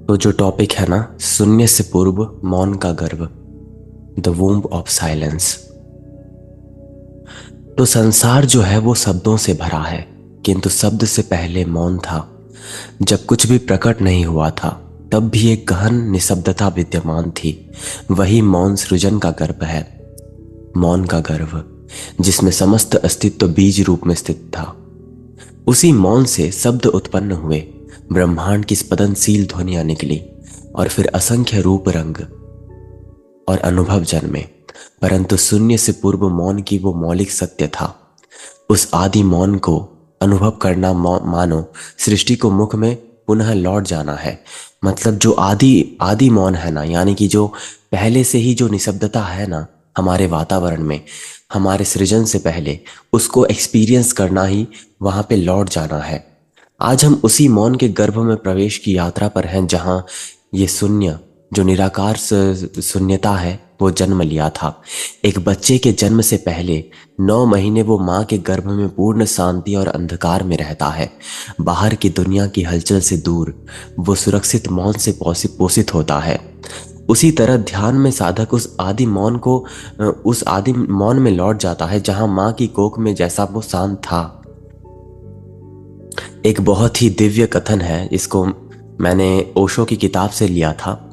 तो जो टॉपिक है ना, शून्य से पूर्व मौन का गर्भ, द वूम्ब ऑफ साइलेंस। तो संसार जो है वो शब्दों से भरा है, किंतु शब्द से पहले मौन था। जब कुछ भी प्रकट नहीं हुआ था, तब भी एक गहन निशब्दता विद्यमान थी। वही मौन सृजन का गर्भ है। मौन का गर्भ, जिसमें समस्त अस्तित्व बीज रूप में स्थित था। उसी मौन से शब्द उत्पन्न हुए, ब्रह्मांड की स्पंदनशील ध्वनियां निकली, और फिर असंख्य रूप रंग और अनुभव जन्मे। परंतु शून्य से पूर्व मौन की वो मौलिक सत्य था। उस आदि मौन को अनुभव करना मानो सृष्टि को मुख में पुनः लौट जाना है। मतलब जो आदि आदि मौन है ना, यानी कि जो पहले से ही जो निशब्दता है ना हमारे वातावरण में, हमारे सृजन से पहले, उसको एक्सपीरियंस करना ही, वहां पे लौट जाना है। आज हम उसी मौन के गर्भ में प्रवेश की यात्रा पर हैं, जहां ये शून्य, जो निराकार शून्यता है, वो जन्म लिया था। एक बच्चे के जन्म से पहले 9 महीने वो माँ के गर्भ में पूर्ण शांति और अंधकार में रहता है। बाहर की दुनिया की हलचल से दूर वो सुरक्षित मौन से पोषित होता है। उसी तरह ध्यान में साधक उस आदि मौन में लौट जाता है, जहां माँ की कोख में जैसा वो शांत था। एक बहुत ही दिव्य कथन है, इसको मैंने ओशो की किताब से लिया था।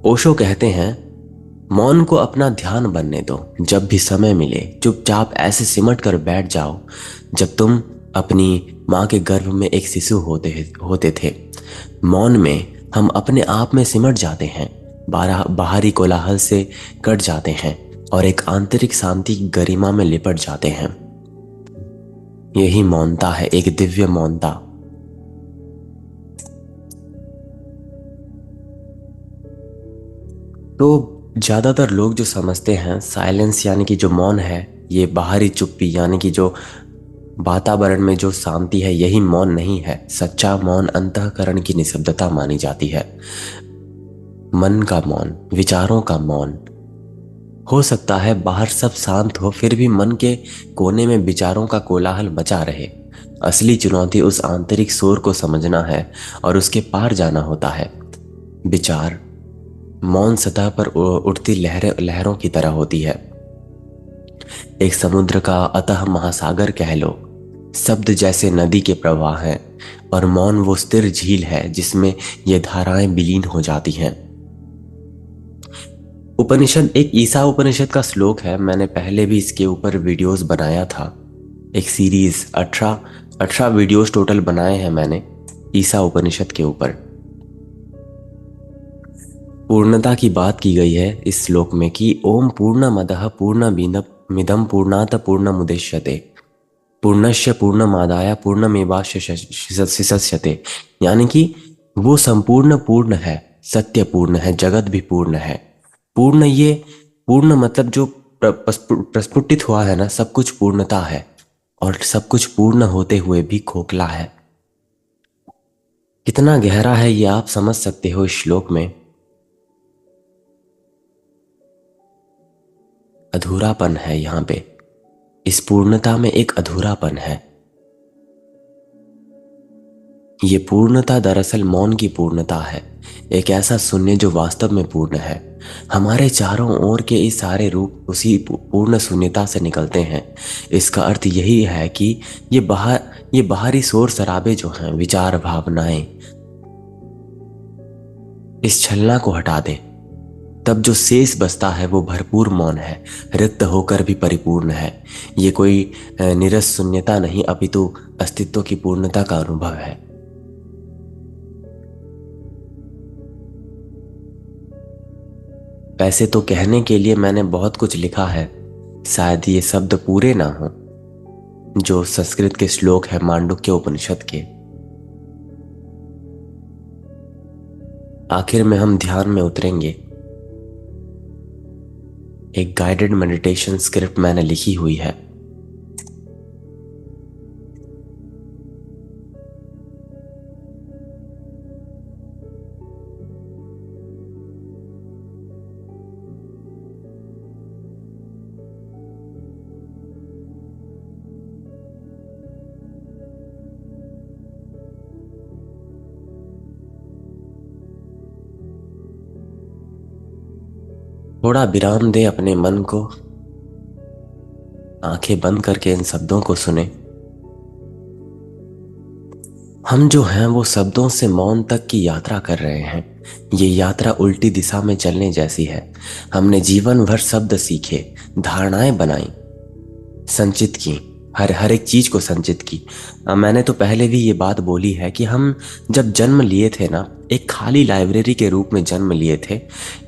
ओशो कहते हैं, मौन को अपना ध्यान बनने दो। जब भी समय मिले चुपचाप ऐसे सिमट कर बैठ जाओ, जब तुम अपनी माँ के गर्भ में एक शिशु होते होते थे। मौन में हम अपने आप में सिमट जाते हैं, बाहरी कोलाहल से कट जाते हैं, और एक आंतरिक शांति की गरिमा में लिपट जाते हैं। यही मौनता है, एक दिव्य मौनता। तो ज्यादातर लोग जो समझते हैं साइलेंस यानी कि जो मौन है, ये बाहरी चुप्पी यानी कि जो वातावरण में जो शांति है, यही मौन नहीं है। सच्चा मौन अंतःकरण की निशब्दता मानी जाती है। मन का मौन, विचारों का मौन। हो सकता है बाहर सब शांत हो, फिर भी मन के कोने में विचारों का कोलाहल मचा रहे। असली चुनौती उस आंतरिक शोर को समझना है और उसके पार जाना होता है। विचार मौन सतह पर उठती लहरों की तरह होती है। एक समुद्र का अतः महासागर कह लो। शब्द जैसे नदी के प्रवाह हैं, और मौन वो स्थिर झील है जिसमें ये धाराएं विलीन हो जाती हैं। उपनिषद, एक ईसा उपनिषद का श्लोक है, मैंने पहले भी इसके ऊपर वीडियोस बनाया था। एक सीरीज 18 वीडियोस टोटल बनाए हैं मैंने ईसा उपनिषद के ऊपर। पूर्णता की बात की गई है इस श्लोक में कि ओम पूर्णमदः पूर्णमिदं पूर्णात पूर्णमुदच्यते पूर्णस्य पूर्णमादाय पूर्णमेवावशिष्यते। यानी कि वो संपूर्ण पूर्ण है, सत्य पूर्ण है, जगत भी पूर्ण है। पूर्ण, ये पूर्ण मतलब जो प्रस्फुटित हुआ है ना, सब कुछ पूर्णता है। और सब कुछ पूर्ण होते हुए भी खोखला है। कितना गहरा है ये आप समझ सकते हो इस श्लोक में। अधूरापन है यहाँ पे। इस पूर्णता में एक अधूरापन है। ये पूर्णता दरअसल मौन की पूर्णता है। एक ऐसा शून्य जो वास्तव में पूर्ण है। हमारे चारों ओर के इस सारे रूप उसी पूर्ण शून्यता से निकलते हैं। इसका अर्थ यही है कि ये बाहरी शोर शराबे जो हैं, विचार, भावनाएं, इस छलना को हटा दें। तब जो शेष बचता है वो भरपूर मौन है, रिक्त होकर भी परिपूर्ण है। ये कोई निरस शून्यता नहीं, अपितु अस्तित्व की पूर्णता का अनुभव है। वैसे तो कहने के लिए मैंने बहुत कुछ लिखा है, शायद ये शब्द पूरे ना हो, जो संस्कृत के श्लोक है मांडुक्य उपनिषद के। आखिर में हम ध्यान में उतरेंगे। एक गाइडेड मेडिटेशन स्क्रिप्ट मैंने लिखी हुई है। थोड़ा विराम दे अपने मन को, आंखें बंद करके इन शब्दों को सुने। हम जो हैं वो शब्दों से मौन तक की यात्रा कर रहे हैं। ये यात्रा उल्टी दिशा में चलने जैसी है। हमने जीवन भर शब्द सीखे, धारणाएं बनाई, संचित की, हर हर एक चीज को संचित की। मैंने तो पहले भी ये बात बोली है कि हम जब जन्म लिए थे ना, एक खाली लाइब्रेरी के रूप में जन्म लिए थे।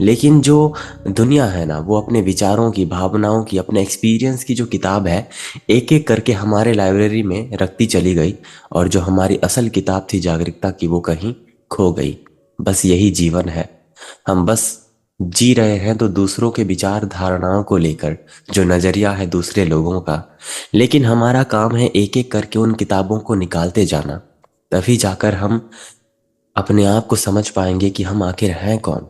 लेकिन जो दुनिया है ना, वो अपने विचारों की, भावनाओं की, अपने एक्सपीरियंस की जो किताब है, एक एक करके हमारे लाइब्रेरी में रखती चली गई। और जो हमारी असल किताब थी जागरूकता की, वो कहीं खो गई। बस यही जीवन है। हम बस जी रहे हैं तो दूसरों के विचार धारणाओं को लेकर, जो नजरिया है दूसरे लोगों का। लेकिन हमारा काम है एक एक करके उन किताबों को निकालते जाना। तभी जाकर हम अपने आप को समझ पाएंगे कि हम आखिर हैं कौन।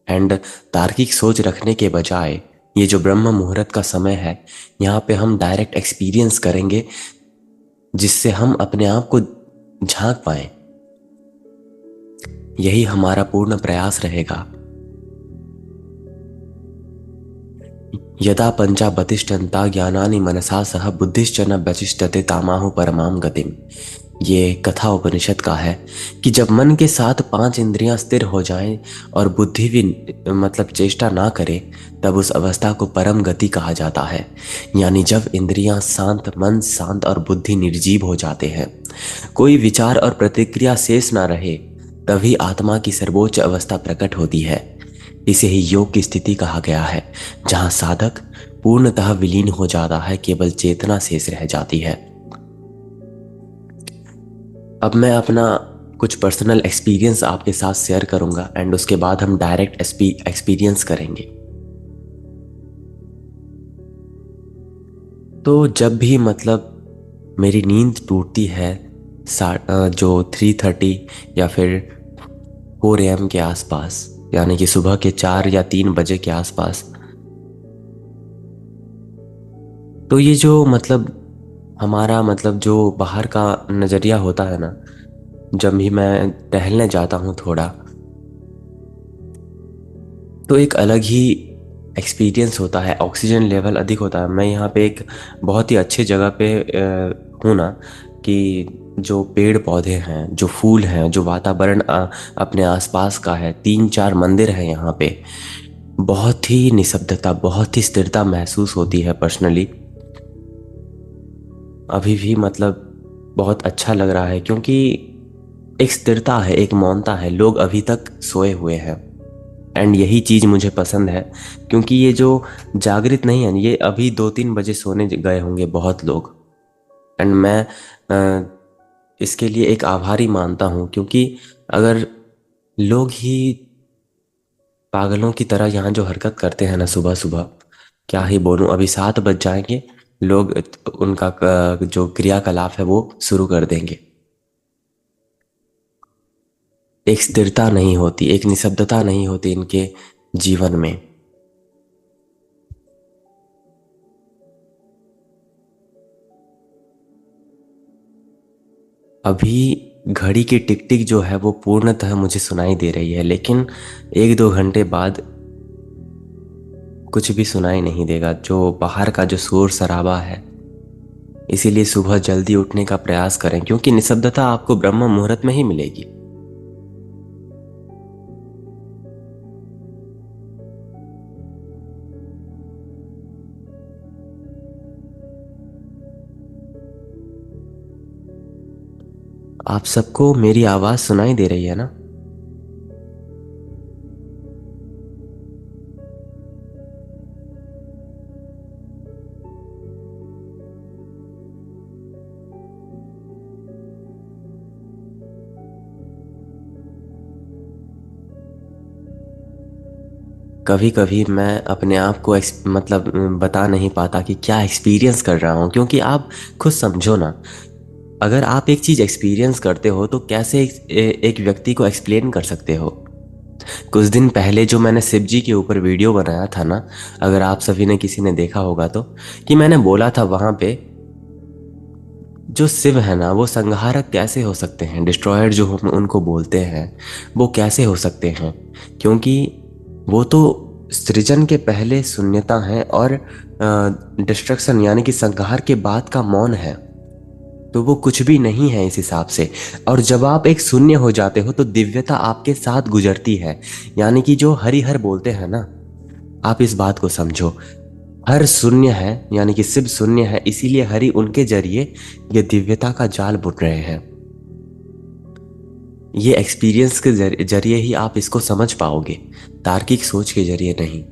एंड तार्किक सोच रखने के बजाय ये जो ब्रह्म मुहूर्त का समय है, यहाँ पे हम डायरेक्ट एक्सपीरियंस करेंगे, जिससे हम अपने आप को झांक पाए। यही हमारा पूर्ण प्रयास रहेगा। यदा पंचा बतिष्ठन्ता ज्ञानानि मनसा सह बुद्धिश्च न व्यतिष्ठते तामाहु परमाम गतिम। ये कथा उपनिषद का है कि जब मन के साथ पांच इंद्रियां स्थिर हो जाएं और बुद्धि भी चेष्टा ना करे, तब उस अवस्था को परम गति कहा जाता है। यानी जब इंद्रियां शांत, मन शांत और बुद्धि निर्जीव हो जाते हैं, कोई विचार और प्रतिक्रिया शेष ना रहे, तभी आत्मा की सर्वोच्च अवस्था प्रकट होती है। इसे ही योग की स्थिति कहा गया है, जहां साधक पूर्णतः विलीन हो जाता है, केवल चेतना शेष रह जाती है। अब मैं अपना कुछ पर्सनल एक्सपीरियंस आपके साथ शेयर करूंगा एंड उसके बाद हम डायरेक्ट एक्सपीरियंस करेंगे। तो जब भी मेरी नींद टूटती है, जो 3:30 या फिर 4 AM के आसपास, यानी कि सुबह के 4 या 3 बजे के आसपास, तो ये जो हमारा जो बाहर का नज़रिया होता है ना, जब भी मैं टहलने जाता हूँ थोड़ा, तो एक अलग ही एक्सपीरियंस होता है। ऑक्सीजन लेवल अधिक होता है। मैं यहाँ पे एक बहुत ही अच्छी जगह पे हूँ ना, कि जो पेड़ पौधे हैं, जो फूल हैं, जो वातावरण अपने आसपास का है, 3-4 मंदिर हैं यहाँ पे, बहुत ही निशब्दता, बहुत ही स्थिरता महसूस होती है पर्सनली। अभी भी बहुत अच्छा लग रहा है, क्योंकि एक स्थिरता है, एक मौनता है। लोग अभी तक सोए हुए हैं एंड यही चीज़ मुझे पसंद है, क्योंकि ये जो जागृत नहीं है, ये अभी 2-3 बजे सोने गए होंगे बहुत लोग। एंड मैं इसके लिए एक आभारी मानता हूँ, क्योंकि अगर लोग ही पागलों की तरह यहाँ जो हरकत करते हैं ना सुबह सुबह, क्या ही बोलूँ। अभी 7 बज जाएंगे, लोग उनका जो क्रियाकलाप है वो शुरू कर देंगे। एक स्थिरता नहीं होती, एक निशब्दता नहीं होती इनके जीवन में। अभी घड़ी की टिक टिक जो है वो पूर्णतः मुझे सुनाई दे रही है, लेकिन 1-2 घंटे बाद कुछ भी सुनाई नहीं देगा, जो बाहर का जो शोर शराबा है। इसीलिए सुबह जल्दी उठने का प्रयास करें, क्योंकि निशब्दता आपको ब्रह्म मुहूर्त में ही मिलेगी। आप सबको मेरी आवाज सुनाई दे रही है ना? कभी कभी मैं अपने आप को बता नहीं पाता कि क्या एक्सपीरियंस कर रहा हूँ, क्योंकि आप खुद समझो ना, अगर आप एक चीज़ एक्सपीरियंस करते हो तो कैसे एक व्यक्ति को एक्सप्लेन कर सकते हो। कुछ दिन पहले जो मैंने शिव जी के ऊपर वीडियो बनाया था ना, अगर आप सभी ने किसी ने देखा होगा तो, कि मैंने बोला था वहाँ पे, जो शिव है ना, वो संहारक कैसे हो सकते हैं, डिस्ट्रॉयर जो हम उनको बोलते हैं, वो कैसे हो सकते हैं, क्योंकि वो तो सृजन के पहले शून्यता है और डिस्ट्रक्शन यानी कि संहार के बाद का मौन है, तो वो कुछ भी नहीं है इस हिसाब से। और जब आप एक शून्य हो जाते हो तो दिव्यता आपके साथ गुजरती है। यानी कि जो हरिहर बोलते हैं ना, आप इस बात को समझो, हर शून्य है यानी कि शिव शून्य है, इसीलिए हरि उनके जरिए ये दिव्यता का जाल बुन रहे हैं। ये एक्सपीरियंस के जरिए ही आप इसको समझ पाओगे, तार्किक सोच के जरिए नहीं।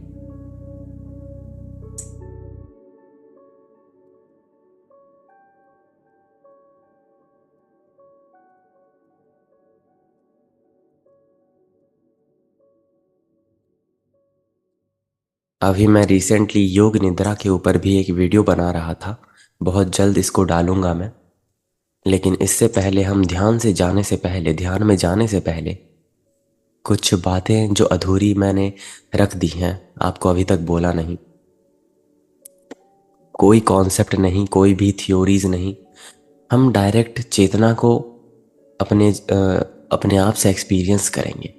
अभी मैं रिसेंटली योग निद्रा के ऊपर भी एक वीडियो बना रहा था, बहुत जल्द इसको डालूंगा मैं। लेकिन इससे पहले हम ध्यान में जाने से पहले कुछ बातें जो अधूरी मैंने रख दी हैं, आपको अभी तक बोला नहीं। कोई कॉन्सेप्ट नहीं, कोई भी थ्योरीज नहीं, हम डायरेक्ट चेतना को अपने आप से एक्सपीरियंस करेंगे।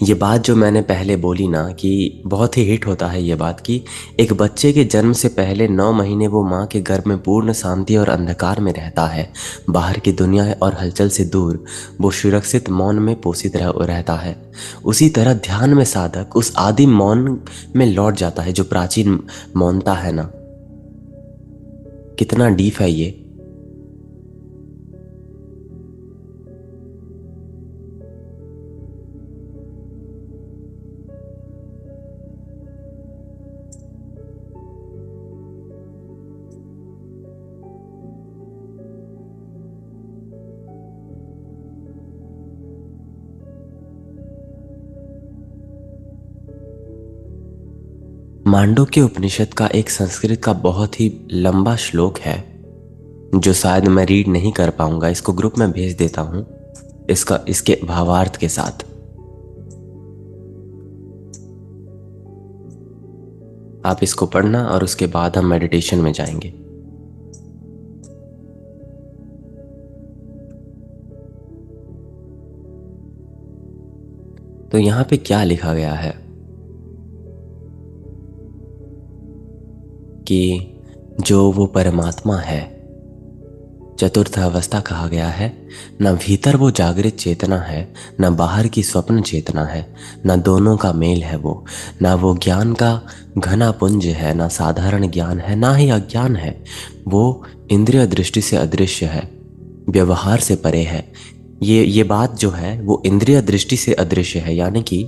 ये बात जो मैंने पहले बोली ना कि बहुत ही हिट होता है ये बात कि एक बच्चे के जन्म से पहले 9 महीने वो माँ के गर्भ में पूर्ण शांति और अंधकार में रहता है। बाहर की दुनिया और हलचल से दूर वो सुरक्षित मौन में पोषित रहता है। उसी तरह ध्यान में साधक उस आदिम मौन में लौट जाता है जो प्राचीन मौनता है ना। कितना डीप है ये। मांडुक्य उपनिषद का एक संस्कृत का बहुत ही लंबा श्लोक है जो शायद मैं रीड नहीं कर पाऊंगा, इसको ग्रुप में भेज देता हूं इसके भावार्थ के साथ। आप इसको पढ़ना और उसके बाद हम मेडिटेशन में जाएंगे। तो यहां पे क्या लिखा गया है कि जो वो परमात्मा है, चतुर्थ अवस्था कहा गया है, न भीतर वो जागृत चेतना है, न बाहर की स्वप्न चेतना है, न दोनों का मेल है वो, न वो ज्ञान का घना पुंज है, न साधारण ज्ञान है, ना ही अज्ञान है। वो इंद्रिय दृष्टि से अदृश्य है, व्यवहार से परे है। ये बात जो है वो इंद्रिय दृष्टि से अदृश्य है, यानी कि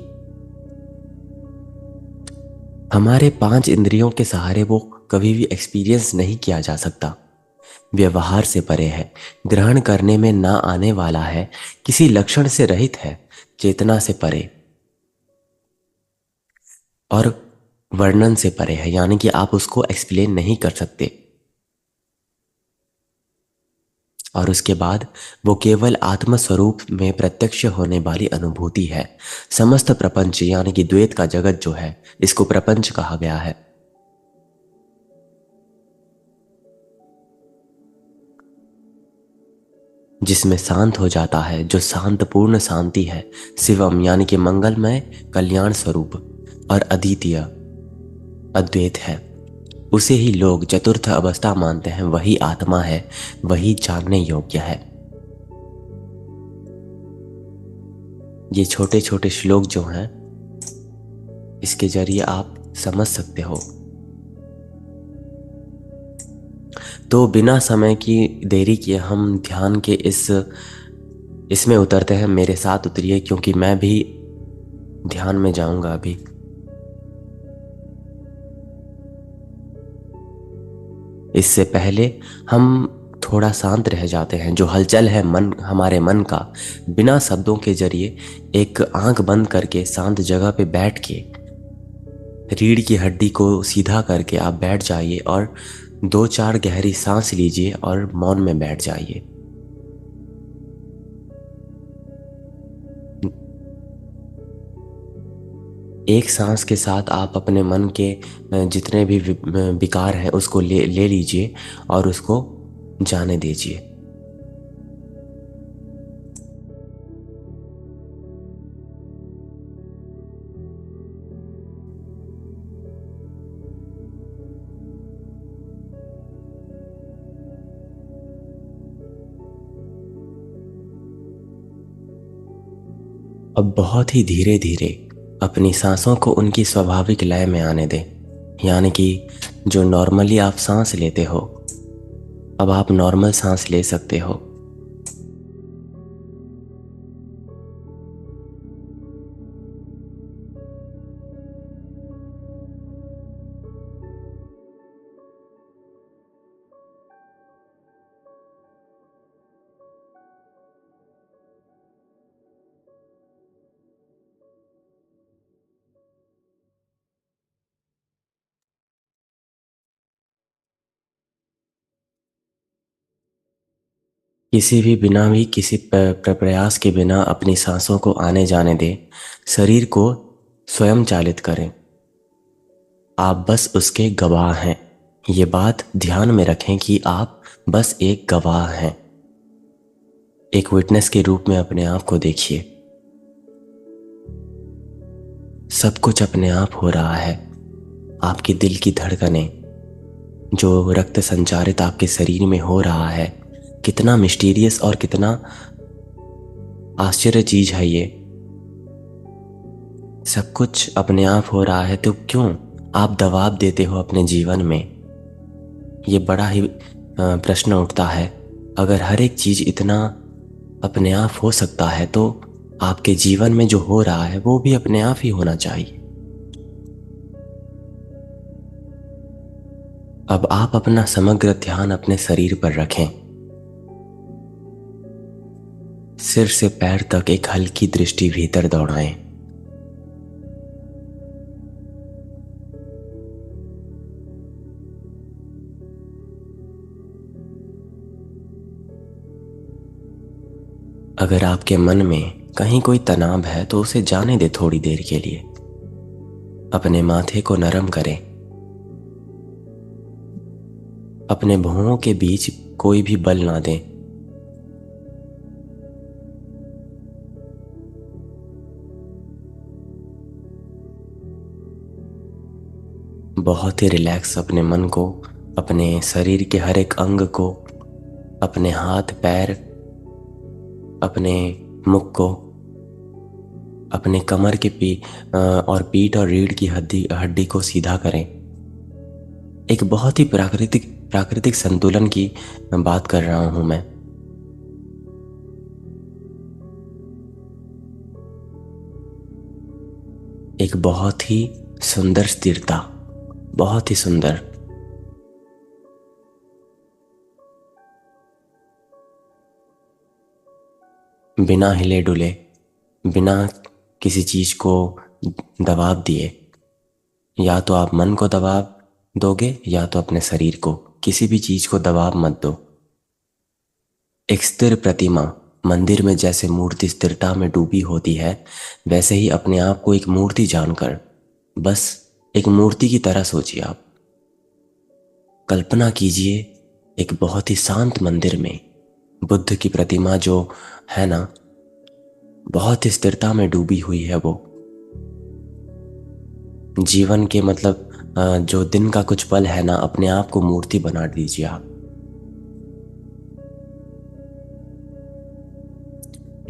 हमारे 5 इंद्रियों के सहारे वो कभी भी एक्सपीरियंस नहीं किया जा सकता। व्यवहार से परे है, ग्रहण करने में ना आने वाला है, किसी लक्षण से रहित है, चेतना से परे और वर्णन से परे है, यानी कि आप उसको एक्सप्लेन नहीं कर सकते। और उसके बाद वो केवल आत्म स्वरूप में प्रत्यक्ष होने वाली अनुभूति है। समस्त प्रपंच यानी कि द्वैत का जगत जो है, इसको प्रपंच कहा गया है। जिसमें शांत हो जाता है, जो शांत पूर्ण शांति है, शिवम यानी कि मंगलमय कल्याण स्वरूप और अद्वितीय अद्वैत है, उसे ही लोग चतुर्थ अवस्था मानते हैं। वही आत्मा है, वही जानने योग्य है। ये छोटे छोटे श्लोक जो हैं, इसके जरिए आप समझ सकते हो। तो बिना समय की देरी किए हम ध्यान के इसमें उतरते हैं। मेरे साथ उतरिए, क्योंकि मैं भी ध्यान में जाऊंगा अभी। इससे पहले हम थोड़ा शांत रह जाते हैं। जो हलचल है हमारे मन का, बिना शब्दों के जरिए एक आंख बंद करके शांत जगह पे बैठ के रीढ़ की हड्डी को सीधा करके आप बैठ जाइए और 2-4 गहरी सांस लीजिए और मौन में बैठ जाइए। एक सांस के साथ आप अपने मन के जितने भी विकार हैं उसको ले लीजिए और उसको जाने दीजिए। अब बहुत ही धीरे धीरे अपनी सांसों को उनकी स्वाभाविक लय में आने दें। यानी कि जो नॉर्मली आप सांस लेते हो, अब आप नॉर्मल सांस ले सकते हो। किसी भी बिना भी किसी प्रयास के बिना अपनी सांसों को आने जाने दें। शरीर को स्वयं चालित करें। आप बस उसके गवाह हैं। ये बात ध्यान में रखें कि आप बस एक गवाह हैं। एक विटनेस के रूप में अपने आप को देखिए। सब कुछ अपने आप हो रहा है। आपके दिल की धड़कनें, जो रक्त संचारित आपके शरीर में हो रहा है, कितना मिस्टीरियस और कितना आश्चर्य चीज है ये। सब कुछ अपने आप हो रहा है तो क्यों आप दबाव देते हो अपने जीवन में? ये बड़ा ही प्रश्न उठता है। अगर हर एक चीज इतना अपने आप हो सकता है तो आपके जीवन में जो हो रहा है वो भी अपने आप ही होना चाहिए। अब आप अपना समग्र ध्यान अपने शरीर पर रखें। सिर से पैर तक एक हल्की दृष्टि भीतर दौड़ाएं। अगर आपके मन में कहीं कोई तनाव है तो उसे जाने दे थोड़ी देर के लिए। अपने माथे को नरम करें। अपने भौहों के बीच कोई भी बल ना दें। बहुत ही रिलैक्स अपने मन को, अपने शरीर के हर एक अंग को, अपने हाथ पैर, अपने मुख को, अपने कमर के और पीठ और रीढ़ की हड्डी हड्डी को सीधा करें। एक बहुत ही प्राकृतिक प्राकृतिक संतुलन की बात कर रहा हूं मैं। एक बहुत ही सुंदर स्थिरता, बहुत ही सुंदर। बिना हिले डुले, बिना किसी चीज को दबाव दिए, या तो आप मन को दबाव दोगे या तो अपने शरीर को, किसी भी चीज को दबाव मत दो। एक स्थिर प्रतिमा, मंदिर में जैसे मूर्ति स्थिरता में डूबी होती है, वैसे ही अपने आप को एक मूर्ति जानकर बस एक मूर्ति की तरह सोचिए। आप कल्पना कीजिए एक बहुत ही शांत मंदिर में बुद्ध की प्रतिमा जो है ना, बहुत ही स्थिरता में डूबी हुई है। वो जीवन के मतलब जो दिन का कुछ पल है ना, अपने आप को मूर्ति बना दीजिए आप।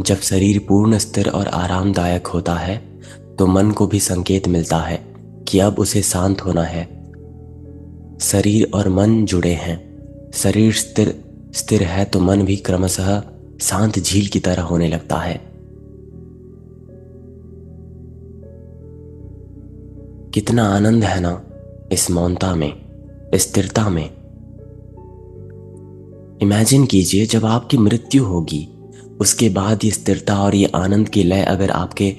जब शरीर पूर्ण स्थिर और आरामदायक होता है तो मन को भी संकेत मिलता है कि अब उसे शांत होना है। शरीर और मन जुड़े हैं। शरीर स्थिर स्थिर है तो मन भी क्रमशः शांत झील की तरह होने लगता है। कितना आनंद है ना इस मौनता में, स्थिरता में। इमेजिन कीजिए जब आपकी मृत्यु होगी, उसके बाद ये स्थिरता और ये आनंद की लय अगर आपके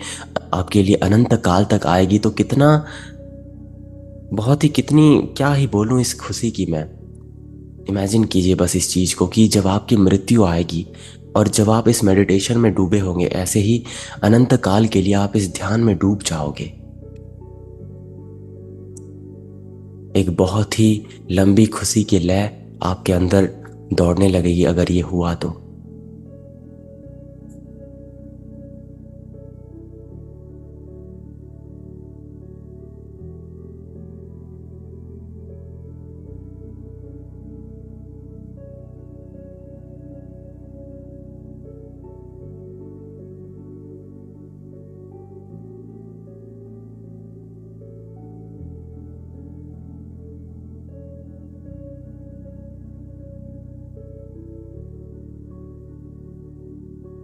आपके लिए अनंत काल तक आएगी तो कितना, बहुत ही, कितनी, क्या ही बोलूं इस खुशी की मैं। इमेजिन कीजिए बस इस चीज को कि जब आपकी मृत्यु आएगी और जब आप इस मेडिटेशन में डूबे होंगे, ऐसे ही अनंत काल के लिए आप इस ध्यान में डूब जाओगे। एक बहुत ही लंबी खुशी की लय आपके अंदर दौड़ने लगेगी अगर ये हुआ तो।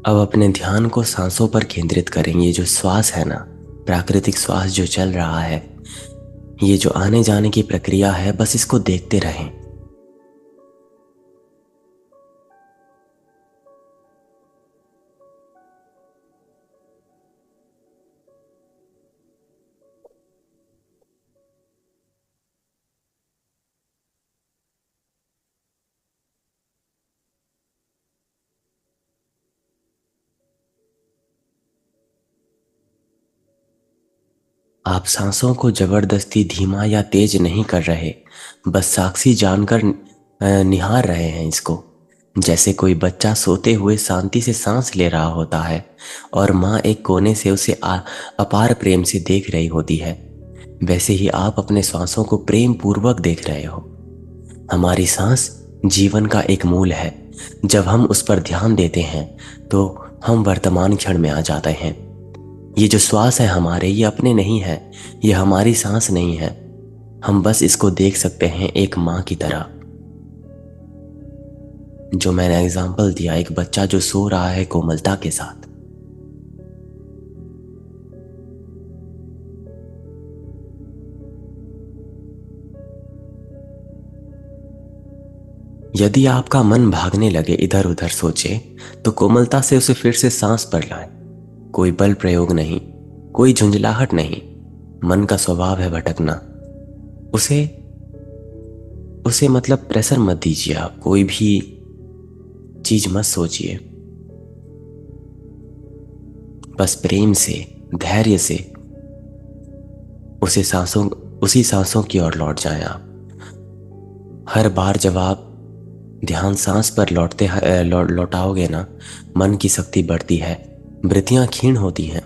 अब अपने ध्यान को सांसों पर केंद्रित करेंगे। ये जो श्वास है ना, प्राकृतिक श्वास जो चल रहा है, ये जो आने जाने की प्रक्रिया है, बस इसको देखते रहें। आप सांसों को जबरदस्ती धीमा या तेज नहीं कर रहे, बस साक्षी जानकर निहार रहे हैं इसको। जैसे कोई बच्चा सोते हुए शांति से सांस ले रहा होता है और माँ एक कोने से उसे अपार प्रेम से देख रही होती है, वैसे ही आप अपने सांसों को प्रेम पूर्वक देख रहे हो। हमारी सांस जीवन का एक मूल है। जब हम उस पर ध्यान देते हैं तो हम वर्तमान क्षण में आ जाते हैं। ये जो श्वास है हमारे, ये अपने नहीं है, ये हमारी सांस नहीं है। हम बस इसको देख सकते हैं एक माँ की तरह। जो मैंने एग्जाम्पल दिया, एक बच्चा जो सो रहा है कोमलता के साथ। यदि आपका मन भागने लगे, इधर उधर सोचे, तो कोमलता से उसे फिर से सांस पर लाएं। कोई बल प्रयोग नहीं, कोई झुंझलाहट नहीं। मन का स्वभाव है भटकना। उसे उसे मतलब प्रेशर मत दीजिए। आप कोई भी चीज मत सोचिए, बस प्रेम से, धैर्य से उसी सांसों की ओर लौट जाएं आप। हर बार जब आप ध्यान सांस पर लौटाओगे ना, मन की शक्ति बढ़ती है, वृत्तियां क्षीण होती हैं।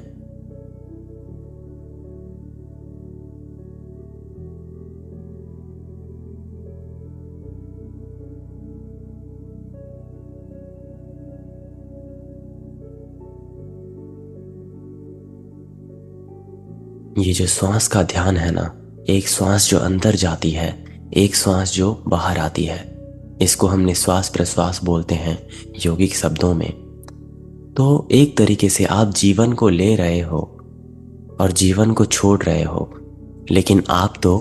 ये जो श्वास का ध्यान है ना, एक श्वास जो अंदर जाती है, एक श्वास जो बाहर आती है, इसको हम निश्वास प्रश्वास बोलते हैं योगिक शब्दों में। तो एक तरीके से आप जीवन को ले रहे हो और जीवन को छोड़ रहे हो, लेकिन आप तो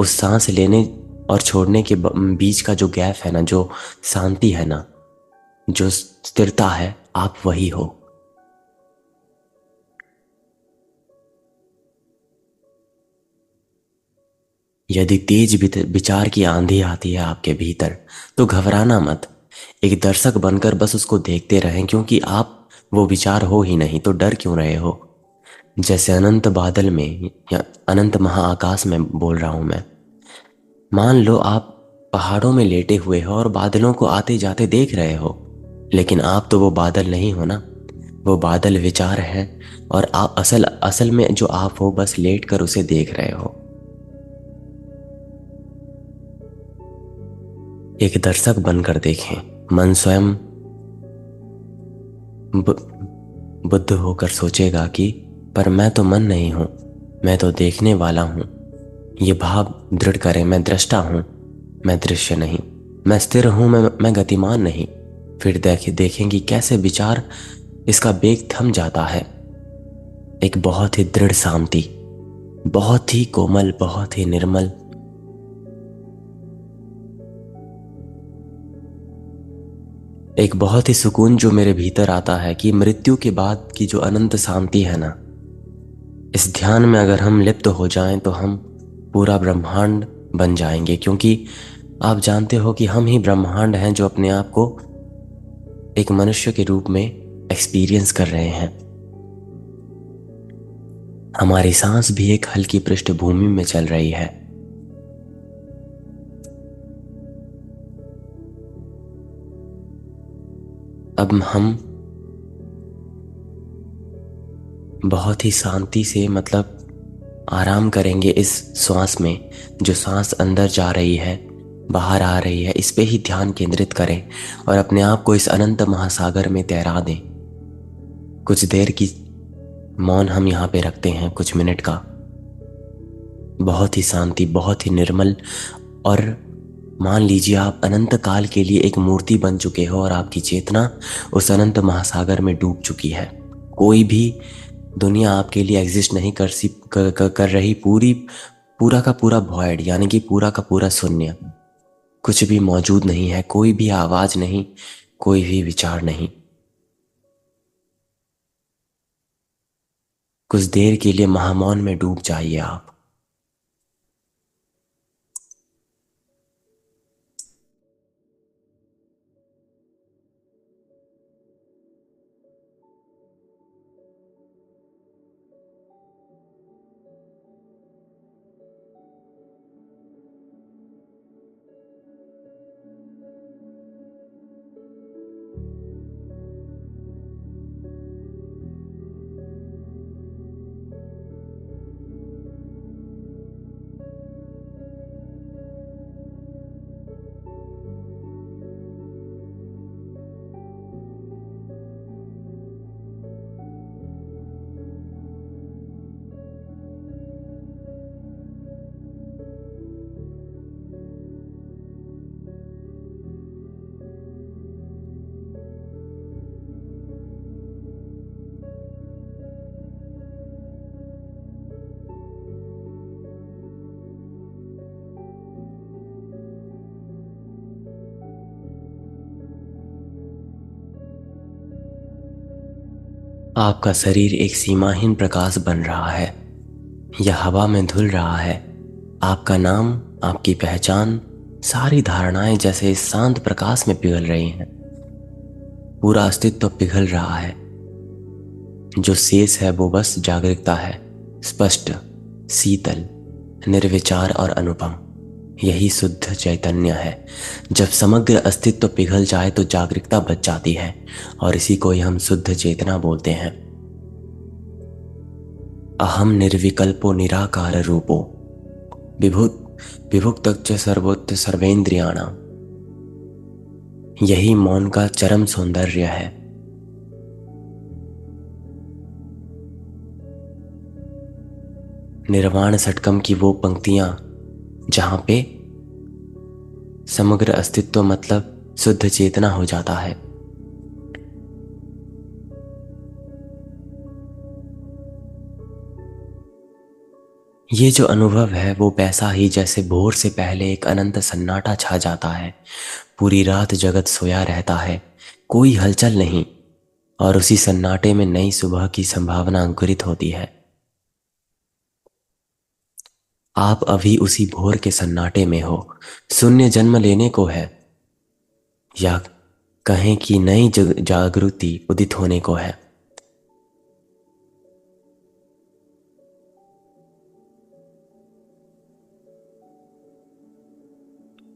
उस सांस लेने और छोड़ने के बीच का जो गैप है ना, जो शांति है ना, जो स्थिरता है, आप वही हो। यदि तेज विचार की आंधी आती है आपके भीतर, तो घबराना मत। एक दर्शक बनकर बस उसको देखते रहें, क्योंकि आप वो विचार हो ही नहीं, तो डर क्यों रहे हो। जैसे अनंत बादल में या अनंत महाआकाश में बोल रहा हूं मैं। मान लो आप पहाड़ों में लेटे हुए हो और बादलों को आते जाते देख रहे हो, लेकिन आप तो वो बादल नहीं हो ना, वो बादल विचार हैं। और आप असल असल में जो आप हो, बस लेट कर उसे देख रहे हो। एक दर्शक बनकर देखें। मन स्वयं बुद्ध होकर सोचेगा कि पर मैं तो मन नहीं हूं, मैं तो देखने वाला हूं। ये भाव दृढ़ करें, मैं दृष्टा हूं, मैं दृश्य नहीं। मैं स्थिर हूं, मैं गतिमान नहीं। फिर देखेंगे कैसे विचार इसका वेग थम जाता है। एक बहुत ही दृढ़ शांति, बहुत ही कोमल, बहुत ही निर्मल, एक बहुत ही सुकून जो मेरे भीतर आता है कि मृत्यु के बाद की जो अनंत शांति है ना, इस ध्यान में अगर हम लिप्त हो जाएं तो हम पूरा ब्रह्मांड बन जाएंगे। क्योंकि आप जानते हो कि हम ही ब्रह्मांड हैं जो अपने आप को एक मनुष्य के रूप में एक्सपीरियंस कर रहे हैं। हमारी सांस भी एक हल्की पृष्ठभूमि में चल रही है। अब हम बहुत ही शांति से, मतलब आराम करेंगे इस श्वास में। जो सांस अंदर जा रही है, बाहर आ रही है, इस पे ही ध्यान केंद्रित करें और अपने आप को इस अनंत महासागर में तैरा दें। कुछ देर की मौन हम यहाँ पे रखते हैं, कुछ मिनट का। बहुत ही शांति, बहुत ही निर्मल और मान लीजिए आप अनंत काल के लिए एक मूर्ति बन चुके हो और आपकी चेतना उस अनंत महासागर में डूब चुकी है। कोई भी दुनिया आपके लिए एग्जिस्ट नहीं कर रही। पूरा का पूरा भॉइड, यानी कि पूरा का पूरा शून्य। कुछ भी मौजूद नहीं है, कोई भी आवाज नहीं, कोई भी विचार नहीं। कुछ देर के लिए महामौन में डूब जाइए आप। आपका शरीर एक सीमाहीन प्रकाश बन रहा है, यह हवा में धुल रहा है। आपका नाम, आपकी पहचान, सारी धारणाएं जैसे इस शांत प्रकाश में पिघल रही हैं। पूरा अस्तित्व पिघल रहा है। जो शेष है वो बस जागरूकता है, स्पष्ट, शीतल, निर्विचार और अनुपम। यही शुद्ध चैतन्य है। जब समग्र अस्तित्व पिघल जाए तो जागरूकता बच जाती है, और इसी को ही हम शुद्ध चेतना बोलते हैं। अहम निर्विकल्पो निराकार रूपो विभुक्त च सर्वोत्त सर्वेंद्रियाणाम। यही मौन का चरम सौंदर्य है। निर्वाण षटकम की वो पंक्तियां जहां पे समग्र अस्तित्व मतलब शुद्ध चेतना हो जाता है। ये जो अनुभव है वो वैसा ही जैसे भोर से पहले एक अनंत सन्नाटा छा जाता है। पूरी रात जगत सोया रहता है, कोई हलचल नहीं, और उसी सन्नाटे में नई सुबह की संभावना अंकुरित होती है। आप अभी उसी भोर के सन्नाटे में हो। शून्य जन्म लेने को है, या कहें कि नई जागृति उदित होने को है।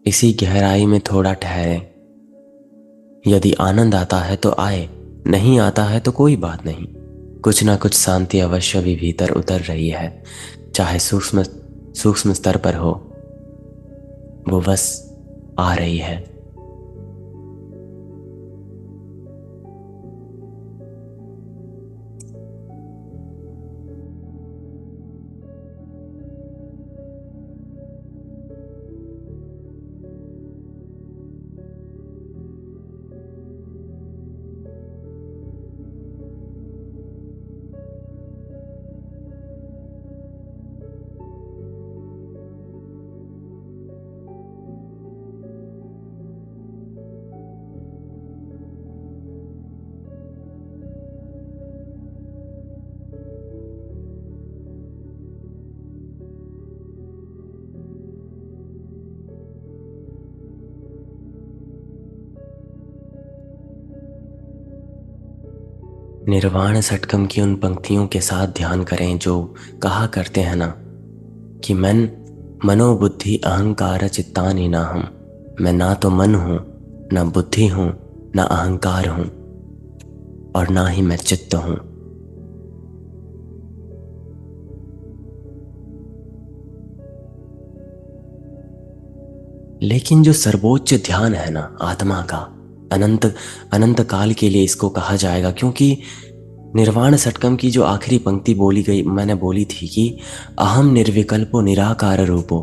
इसी गहराई में थोड़ा ठहरें। यदि आनंद आता है तो आए, नहीं आता है तो कोई बात नहीं। कुछ ना कुछ शांति अवश्य भी भीतर उतर रही है, चाहे सूक्ष्म सूक्ष्म स्तर पर हो, वो बस आ रही है। निर्वाण षटकम की उन पंक्तियों के साथ ध्यान करें जो कहा करते हैं ना कि मनोबुद्धि अहंकार चित्तानि नाहम। मैं ना तो मन हूं, ना बुद्धि हूं, ना अहंकार हूं, और ना ही मैं चित्त हूं। लेकिन जो सर्वोच्च ध्यान है ना आत्मा का, अनंत अनंत काल के लिए इसको कहा जाएगा, क्योंकि निर्वाण षटकम की जो आखिरी पंक्ति बोली गई, मैंने बोली थी कि अहम निर्विकल्पो निराकार रूपो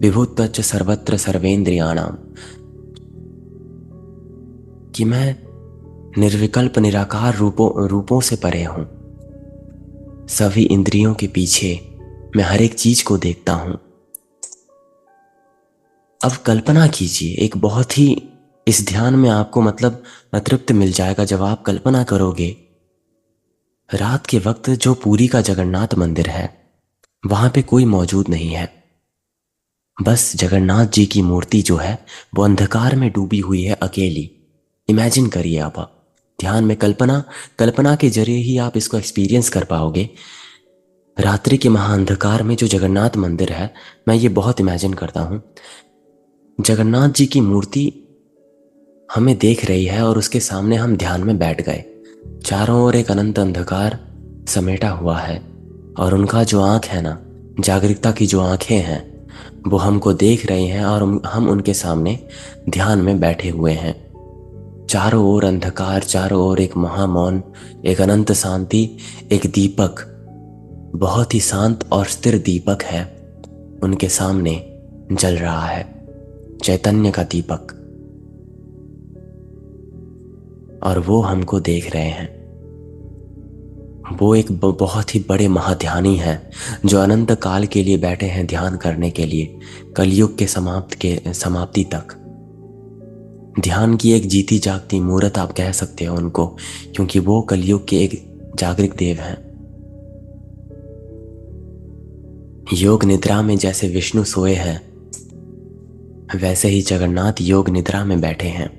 विभुत्वच्च सर्वत्र सर्वेंद्रियाणाम, कि मैं निर्विकल्प निराकार रूपों से परे हूं, सभी इंद्रियों के पीछे मैं हर एक चीज को देखता हूं। अब कल्पना कीजिए, एक बहुत ही, इस ध्यान में आपको मतलब अतृप्त मिल जाएगा जब आप कल्पना करोगे, रात के वक्त जो पुरी का जगन्नाथ मंदिर है वहां पे कोई मौजूद नहीं है, बस जगन्नाथ जी की मूर्ति जो है वो अंधकार में डूबी हुई है अकेली। इमेजिन करिए आप, ध्यान में कल्पना, कल्पना के जरिए ही आप इसको एक्सपीरियंस कर पाओगे। रात्रि के महाअंधकार में जो जगन्नाथ मंदिर है, मैं ये बहुत इमेजिन करता हूँ, जगन्नाथ जी की मूर्ति हमें देख रही है और उसके सामने हम ध्यान में बैठ गए। चारों ओर एक अनंत अंधकार समेटा हुआ है और उनका जो आंख है ना, जागरूकता की जो आंखें हैं, वो हमको देख रही हैं और हम उनके सामने ध्यान में बैठे हुए हैं। चारों ओर अंधकार, चारों ओर एक महामौन, एक अनंत शांति, एक दीपक, बहुत ही शांत और स्थिर दीपक है उनके सामने जल रहा है, चैतन्य का दीपक, और वो हमको देख रहे हैं। वो एक बहुत ही बड़े महाध्यानी हैं जो अनंत काल के लिए बैठे हैं ध्यान करने के लिए, कलयुग के समाप्ति तक। ध्यान की एक जीती जागती मूर्त आप कह सकते हो उनको, क्योंकि वो कलयुग के एक जागृत देव हैं। योग निद्रा में जैसे विष्णु सोए हैं, वैसे ही जगन्नाथ योग निद्रा में बैठे हैं।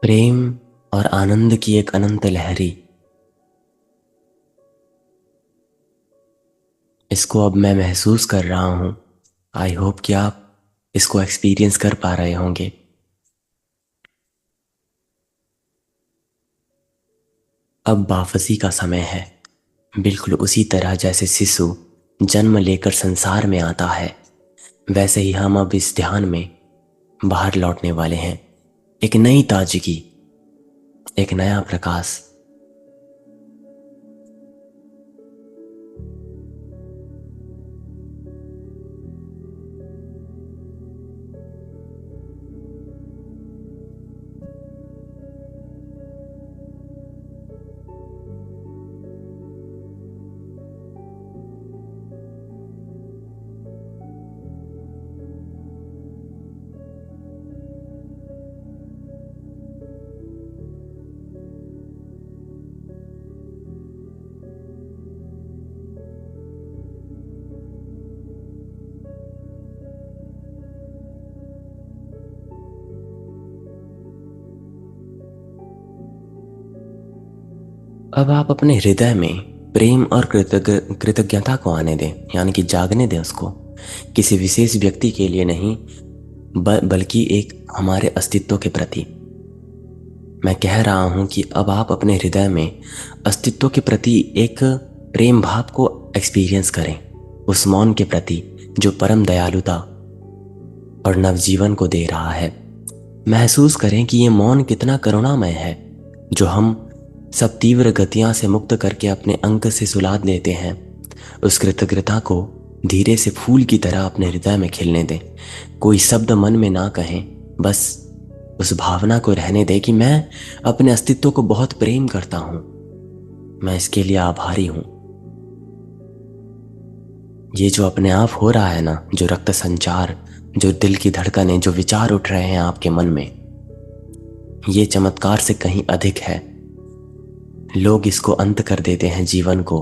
प्रेम और आनंद की एक अनंत लहरी, इसको अब मैं महसूस कर रहा हूं। आई होप कि आप इसको एक्सपीरियंस कर पा रहे होंगे। अब वापसी का समय है, बिल्कुल उसी तरह जैसे शिशु जन्म लेकर संसार में आता है, वैसे ही हम अब इस ध्यान में बाहर लौटने वाले हैं। एक नई ताजगी, एक नया प्रकाश। अब आप अपने हृदय में प्रेम और कृतज्ञता को आने दें, यानी कि जागने दें उसको। किसी विशेष व्यक्ति के लिए नहीं, बल्कि एक हमारे अस्तित्व के प्रति। मैं कह रहा हूं कि अब आप अपने हृदय में अस्तित्व के प्रति एक प्रेम भाव को एक्सपीरियंस करें, उस मौन के प्रति जो परम दयालुता और नवजीवन को दे रहा है। महसूस करें कि ये मौन कितना करुणामय है, जो हम सब तीव्र गतियां से मुक्त करके अपने अंक से सुला देते हैं। उस कृतज्ञता को धीरे से फूल की तरह अपने हृदय में खिलने दें। कोई शब्द मन में ना कहें, बस उस भावना को रहने दें कि मैं अपने अस्तित्व को बहुत प्रेम करता हूं, मैं इसके लिए आभारी हूं। ये जो अपने आप हो रहा है ना, जो रक्त संचार, जो दिल की धड़कनें, जो विचार उठ रहे हैं आपके मन में, ये चमत्कार से कहीं अधिक है। लोग इसको अंत कर देते हैं, जीवन को,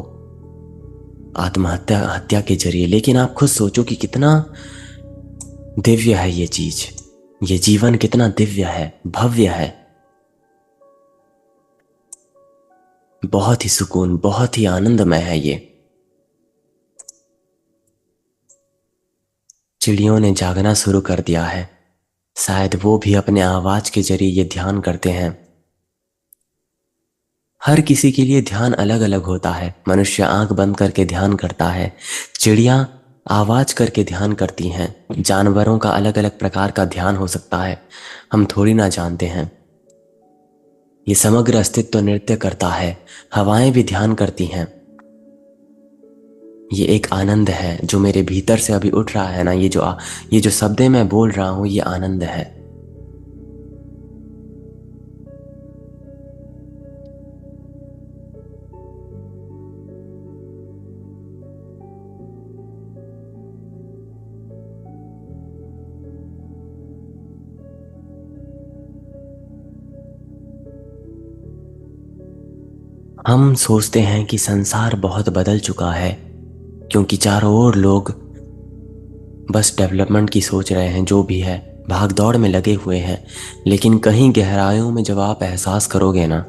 आत्महत्या हत्या के जरिए। लेकिन आप खुद सोचो कि कितना दिव्य है ये चीज, ये जीवन कितना दिव्य है, भव्य है। बहुत ही सुकून, बहुत ही आनंदमय है ये। चिड़ियों ने जागना शुरू कर दिया है। शायद वो भी अपने आवाज के जरिए ये ध्यान करते हैं। हर किसी के लिए ध्यान अलग अलग होता है। मनुष्य आंख बंद करके ध्यान करता है, चिड़िया आवाज करके ध्यान करती हैं, जानवरों का अलग अलग प्रकार का ध्यान हो सकता है, हम थोड़ी ना जानते हैं। ये समग्र अस्तित्व नृत्य करता है, हवाएं भी ध्यान करती हैं। ये एक आनंद है जो मेरे भीतर से अभी उठ रहा है ना, ये जो शब्दें मैं बोल रहा हूं, ये आनंद है। हम सोचते हैं कि संसार बहुत बदल चुका है, क्योंकि चारों ओर लोग बस डेवलपमेंट की सोच रहे हैं, जो भी है भाग दौड़ में लगे हुए हैं। लेकिन कहीं गहराइयों में जब आप एहसास करोगे ना,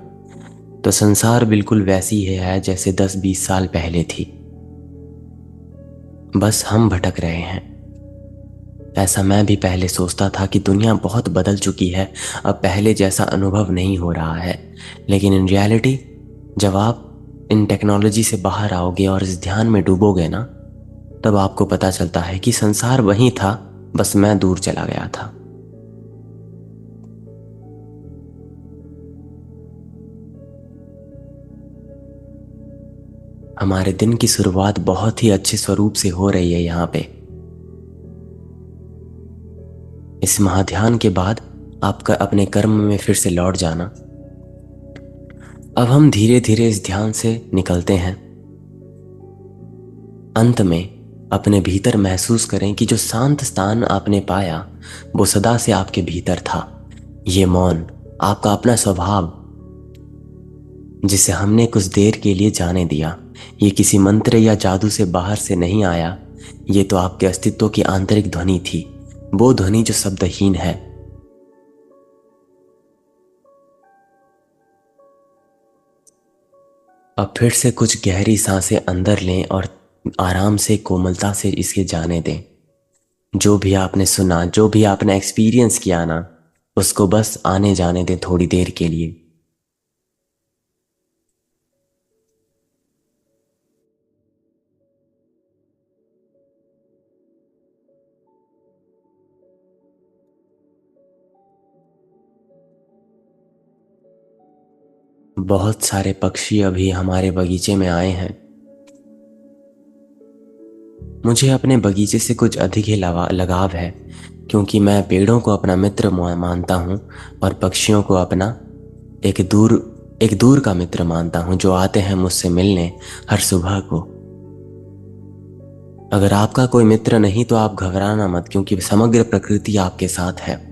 तो संसार बिल्कुल वैसी ही है जैसे 10-20 साल पहले थी। बस हम भटक रहे हैं। ऐसा मैं भी पहले सोचता था कि दुनिया बहुत बदल चुकी है, अब पहले जैसा अनुभव नहीं हो रहा है। लेकिन इन रियलिटी, जब आप इन टेक्नोलॉजी से बाहर आओगे और इस ध्यान में डूबोगे ना, तब आपको पता चलता है कि संसार वहीं था, बस मैं दूर चला गया था। हमारे दिन की शुरुआत बहुत ही अच्छे स्वरूप से हो रही है यहाँ पे। इस महाध्यान के बाद आपका अपने कर्म में फिर से लौट जाना। अब हम धीरे धीरे इस ध्यान से निकलते हैं। अंत में अपने भीतर महसूस करें कि जो शांत स्थान आपने पाया, वो सदा से आपके भीतर था। ये मौन, आपका अपना स्वभाव, जिसे हमने कुछ देर के लिए जाने दिया, ये किसी मंत्र या जादू से बाहर से नहीं आया। ये तो आपके अस्तित्व की आंतरिक ध्वनि थी, वो ध्वनि जो शब्दहीन है। अब फिर से कुछ गहरी सांसें अंदर लें और आराम से, कोमलता से इसके जाने दें। जो भी आपने सुना, जो भी आपने एक्सपीरियंस किया ना, उसको बस आने जाने दें थोड़ी देर के लिए। बहुत सारे पक्षी अभी हमारे बगीचे में आए हैं। मुझे अपने बगीचे से कुछ अधिक ही लगाव है, क्योंकि मैं पेड़ों को अपना मित्र मानता हूँ और पक्षियों को अपना एक दूर का मित्र मानता हूँ, जो आते हैं मुझसे मिलने हर सुबह को। अगर आपका कोई मित्र नहीं तो आप घबराना मत, क्योंकि समग्र प्रकृति आपके साथ है।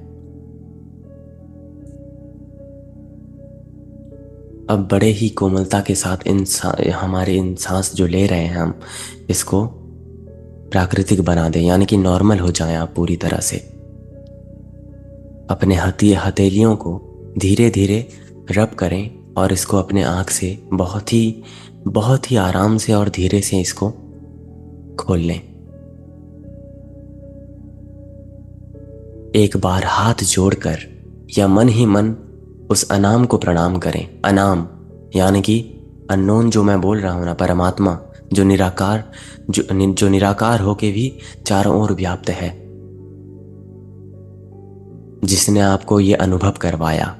अब बड़े ही कोमलता के साथ हमारे इन सांस जो ले रहे हैं, हम इसको प्राकृतिक बना दें, यानी कि नॉर्मल हो जाएं आप पूरी तरह से। अपने हथेलियों को धीरे धीरे रब करें और इसको अपने आँख से बहुत ही आराम से और धीरे से इसको खोल लें। एक बार हाथ जोड़कर या मन ही मन उस अनाम को प्रणाम करें। अनाम यानी कि अननोन, जो मैं बोल रहा हूं ना, परमात्मा, जो निराकार होके भी चारों ओर व्याप्त है, जिसने आपको ये अनुभव करवाया।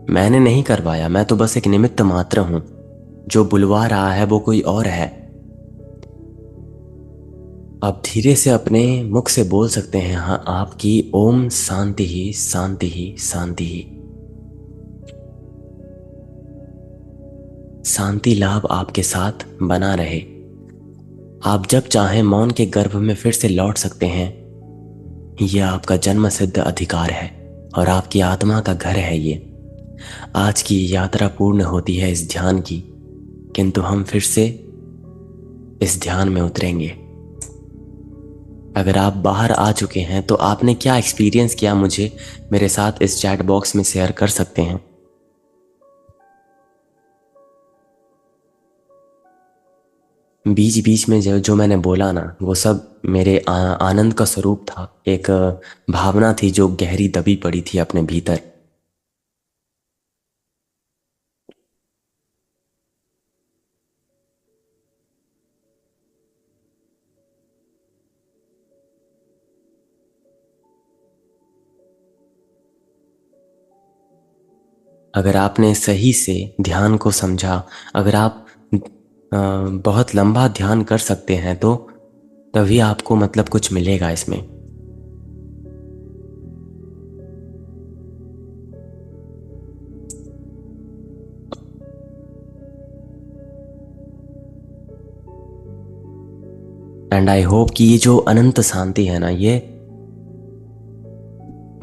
मैंने नहीं करवाया, मैं तो बस एक निमित्त मात्र हूं। जो बुलवा रहा है वो कोई और है। आप धीरे से अपने मुख से बोल सकते हैं, हाँ, आपकी ओम शांति ही शांति ही शांति ही। शांति लाभ आपके साथ बना रहे। आप जब चाहें मौन के गर्भ में फिर से लौट सकते हैं। यह आपका जन्म सिद्ध अधिकार है और आपकी आत्मा का घर है ये। आज की यात्रा पूर्ण होती है इस ध्यान की, किंतु हम फिर से इस ध्यान में उतरेंगे। अगर आप बाहर आ चुके हैं तो आपने क्या एक्सपीरियंस किया, मुझे मेरे साथ इस चैट बॉक्स में शेयर कर सकते हैं। बीच बीच में जो जो मैंने बोला ना, वो सब मेरे आनंद का स्वरूप था। एक भावना थी जो गहरी दबी पड़ी थी अपने भीतर। अगर आपने सही से ध्यान को समझा, अगर आप बहुत लंबा ध्यान कर सकते हैं तो तभी आपको मतलब कुछ मिलेगा इसमें। एंड आई होप कि ये जो अनंत शांति है ना, ये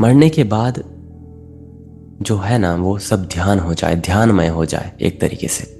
मरने के बाद जो है ना, वो सब ध्यान हो जाए, ध्यानमय हो जाए एक तरीके से।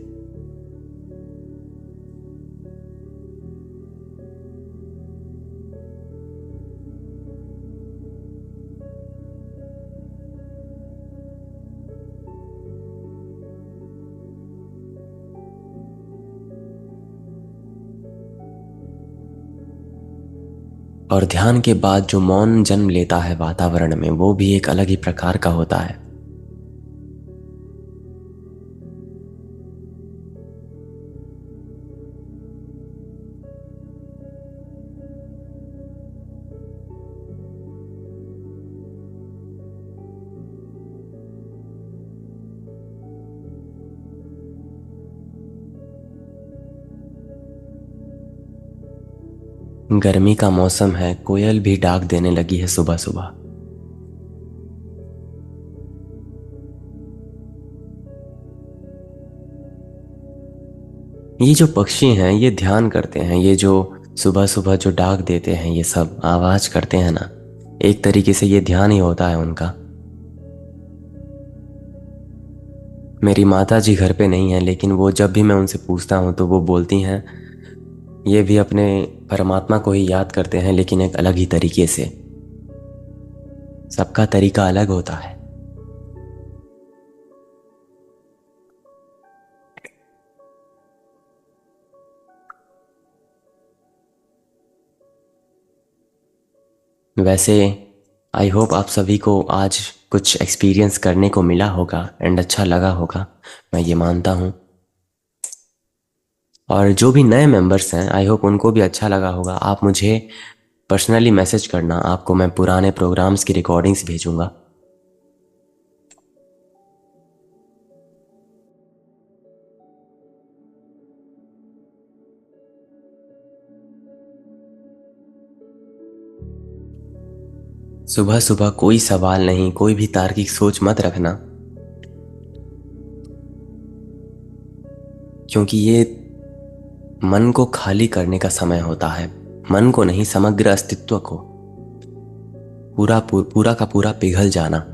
और ध्यान के बाद जो मौन जन्म लेता है वातावरण में, वो भी एक अलग ही प्रकार का होता है। गर्मी का मौसम है, कोयल भी डाक देने लगी है सुबह सुबह। ये जो पक्षी हैं ये ध्यान करते हैं, ये जो सुबह सुबह जो डाक देते हैं, ये सब आवाज करते हैं ना, एक तरीके से ये ध्यान ही होता है उनका। मेरी माता जी घर पे नहीं है, लेकिन वो जब भी मैं उनसे पूछता हूँ तो वो बोलती हैं ये भी अपने परमात्मा को ही याद करते हैं, लेकिन एक अलग ही तरीके से। सबका तरीका अलग होता है। वैसे आई होप आप सभी को आज कुछ एक्सपीरियंस करने को मिला होगा एंड अच्छा लगा होगा, मैं ये मानता हूँ। और जो भी नए मेंबर्स हैं, आई होप उनको भी अच्छा लगा होगा। आप मुझे पर्सनली मैसेज करना, आपको मैं पुराने प्रोग्राम्स की रिकॉर्डिंग्स भेजूंगा। सुबह सुबह कोई सवाल नहीं, कोई भी तार्किक सोच मत रखना, क्योंकि ये मन को खाली करने का समय होता है। मन को नहीं, समग्र अस्तित्व को पूरा का पूरा पिघल जाना।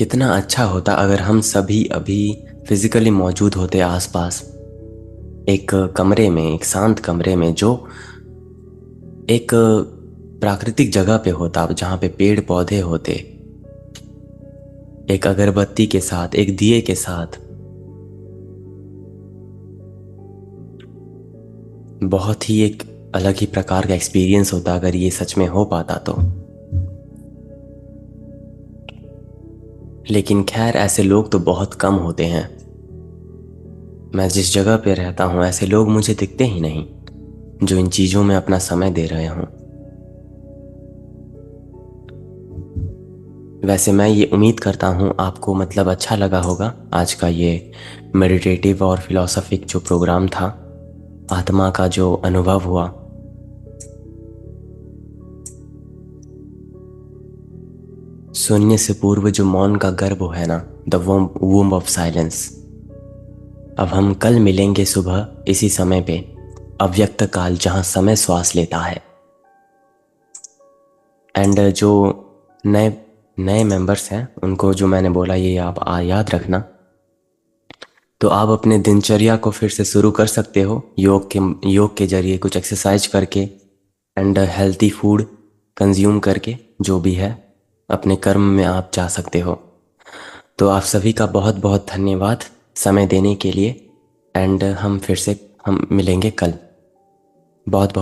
कितना अच्छा होता अगर हम सभी अभी फिजिकली मौजूद होते आसपास, एक कमरे में, एक शांत कमरे में, जो एक प्राकृतिक जगह पे होता, जहाँ पे पेड़ पौधे होते, एक अगरबत्ती के साथ, एक दिए के साथ। बहुत ही एक अलग ही प्रकार का एक्सपीरियंस होता अगर ये सच में हो पाता तो। लेकिन खैर, ऐसे लोग तो बहुत कम होते हैं। मैं जिस जगह पे रहता हूँ ऐसे लोग मुझे दिखते ही नहीं जो इन चीज़ों में अपना समय दे रहे हों। वैसे मैं ये उम्मीद करता हूँ आपको मतलब अच्छा लगा होगा आज का ये मेडिटेटिव और फिलोसफिक जो प्रोग्राम था, आत्मा का जो अनुभव हुआ। शून्य से पूर्व जो मौन का गर्भ है ना, द वूम्ब ऑफ साइलेंस। अब हम कल मिलेंगे सुबह इसी समय पे, अव्यक्त काल जहाँ समय श्वास लेता है। एंड जो नए नए मेंबर्स हैं उनको जो मैंने बोला ये आप याद रखना। तो आप अपने दिनचर्या को फिर से शुरू कर सकते हो योग के जरिए, कुछ एक्सरसाइज करके एंड हेल्थी फूड कंज्यूम करके, जो भी है अपने कर्म में आप जा सकते हो। तो आप सभी का बहुत बहुत धन्यवाद समय देने के लिए। एंड हम फिर से हम मिलेंगे कल। बहुत बहुत